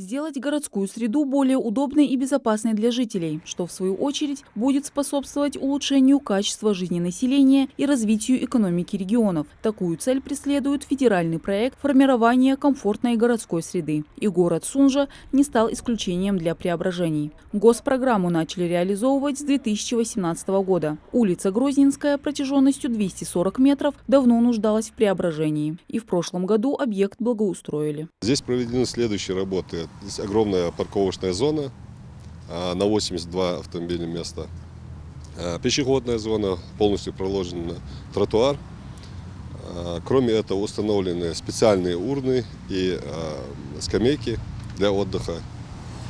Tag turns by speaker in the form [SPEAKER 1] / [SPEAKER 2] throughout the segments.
[SPEAKER 1] Сделать городскую среду более удобной и безопасной для жителей, что в свою очередь будет способствовать улучшению качества жизни населения и развитию экономики регионов. Такую цель преследует федеральный проект формирования комфортной городской среды. И город Сунжа не стал исключением для преображений. Госпрограмму начали реализовывать с 2018 года. Улица Грозненская протяженностью 240 метров давно нуждалась в преображении. И в прошлом году объект благоустроили.
[SPEAKER 2] Здесь проведены следующие работы. Здесь огромная парковочная зона на 82 автомобильных места. Пешеходная зона, полностью проложен тротуар. Кроме этого установлены специальные урны и скамейки для отдыха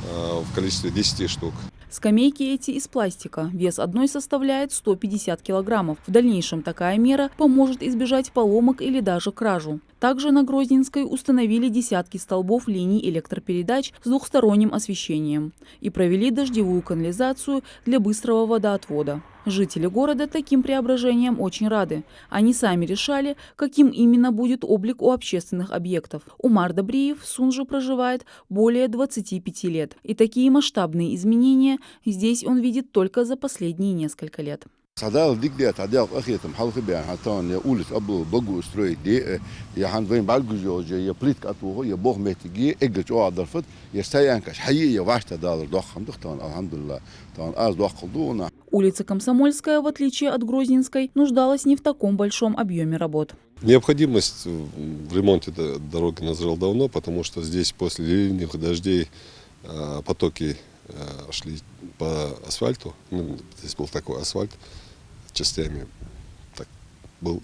[SPEAKER 2] в количестве 10 штук.
[SPEAKER 1] Скамейки эти из пластика. Вес одной составляет 150 килограммов. В дальнейшем такая мера поможет избежать поломок или даже кражу. Также на Грозненской установили десятки столбов линий электропередач с двухсторонним освещением и провели дождевую канализацию для быстрого водоотвода. Жители города таким преображениям очень рады. Они сами решали, каким именно будет облик у общественных объектов. Умар Добриев в Сунже проживает более 25 лет. И такие масштабные изменения здесь он видит только за последние несколько лет.
[SPEAKER 3] Садал диглет, адял ахетам халхибян, хатан я улиц абу багу строить де, я ханвейн балгузоджа, я плитк атуго, я бог метиги, эггэж оадарфат, я стоянкаш, хайи я вашта далар дохам дохтан, алхамдулилlah, тан аз дохалдуна.
[SPEAKER 1] Улица Комсомольская, в отличие от Грозненской, нуждалась не в таком большом объеме работ.
[SPEAKER 2] Необходимость в ремонте дороги назрела давно, потому что здесь после ливневых дождей потоки шли по асфальту. Здесь был такой асфальт частями, так был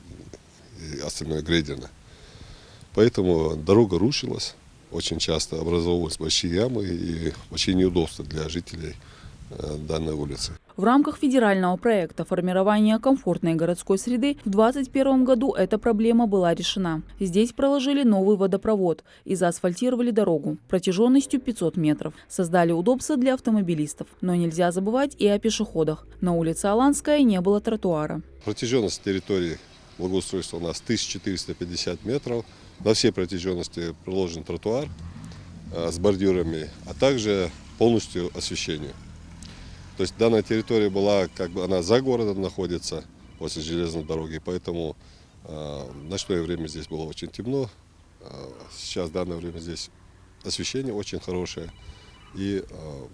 [SPEAKER 2] и остальное грейдерно. Поэтому дорога рушилась, очень часто образовывались большие ямы и большие неудобства для жителей данной улицы.
[SPEAKER 1] В рамках федерального проекта формирования комфортной городской среды в 2021 году эта проблема была решена. Здесь проложили новый водопровод и заасфальтировали дорогу протяженностью 500 метров. Создали удобства для автомобилистов. Но нельзя забывать и о пешеходах. На улице Аланская не было тротуара.
[SPEAKER 2] Протяженность территории благоустройства у нас 1450 метров. На всей протяженности проложен тротуар с бордюрами, а также полностью освещение. То есть данная территория была, она за городом находится, после железной дороги, поэтому в ночное время здесь было очень темно. Сейчас в данное время здесь освещение очень хорошее и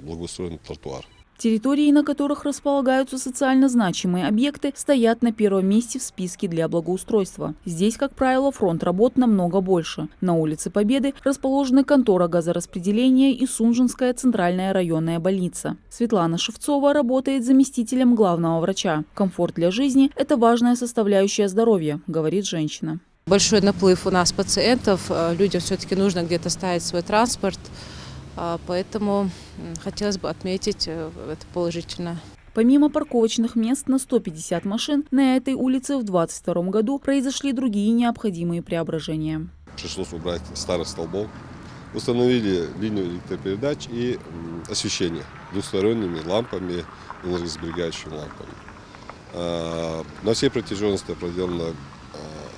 [SPEAKER 2] благоустроен тротуар.
[SPEAKER 1] Территории, на которых располагаются социально значимые объекты, стоят на первом месте в списке для благоустройства. Здесь, как правило, фронт работ намного больше. На улице Победы расположены контора газораспределения и Сунжинская центральная районная больница. Светлана Шевцова работает заместителем главного врача. Комфорт для жизни – это важная составляющая здоровья, говорит женщина.
[SPEAKER 4] Большой наплыв у нас пациентов, людям все-таки нужно где-то ставить свой транспорт. Поэтому хотелось бы отметить это положительно.
[SPEAKER 1] Помимо парковочных мест на 150 машин, на этой улице в 2022 году произошли другие необходимые преображения.
[SPEAKER 2] Пришлось убрать старых столбов, установили линию электропередач и освещение двухсторонними лампами, энергосберегающими лампами. На всей протяженности проделана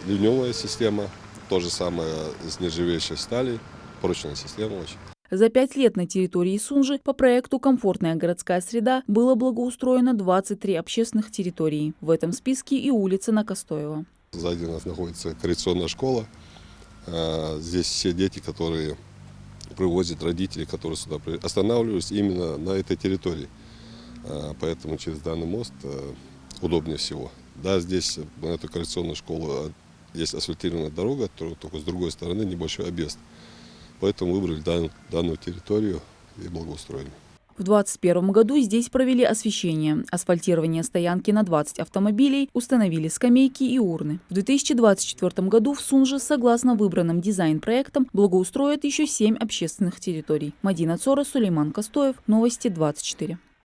[SPEAKER 2] ливневая система, то же самое из нержавеющей стали, прочная система очень.
[SPEAKER 1] За 5 лет на территории Сунжи по проекту «Комфортная городская среда» было благоустроено 23 общественных территорий. В этом списке и улица на Костоева.
[SPEAKER 2] Сзади нас находится коррекционная школа. Здесь все дети, которые привозят родители, которые сюда останавливаются именно на этой территории. Поэтому через данный мост удобнее всего. Да, здесь на эту коррекционную школу есть асфальтированная дорога, только с другой стороны небольшой объезд. Поэтому выбрали данную территорию и благоустроили.
[SPEAKER 1] В 2021 году здесь провели освещение, асфальтирование стоянки на 20 автомобилей, установили скамейки и урны. В 2024 году в Сунже, согласно выбранным дизайн-проектам, благоустроят еще 7 общественных территорий. Мадина Цора, Сулейман Костоев. Новости 24.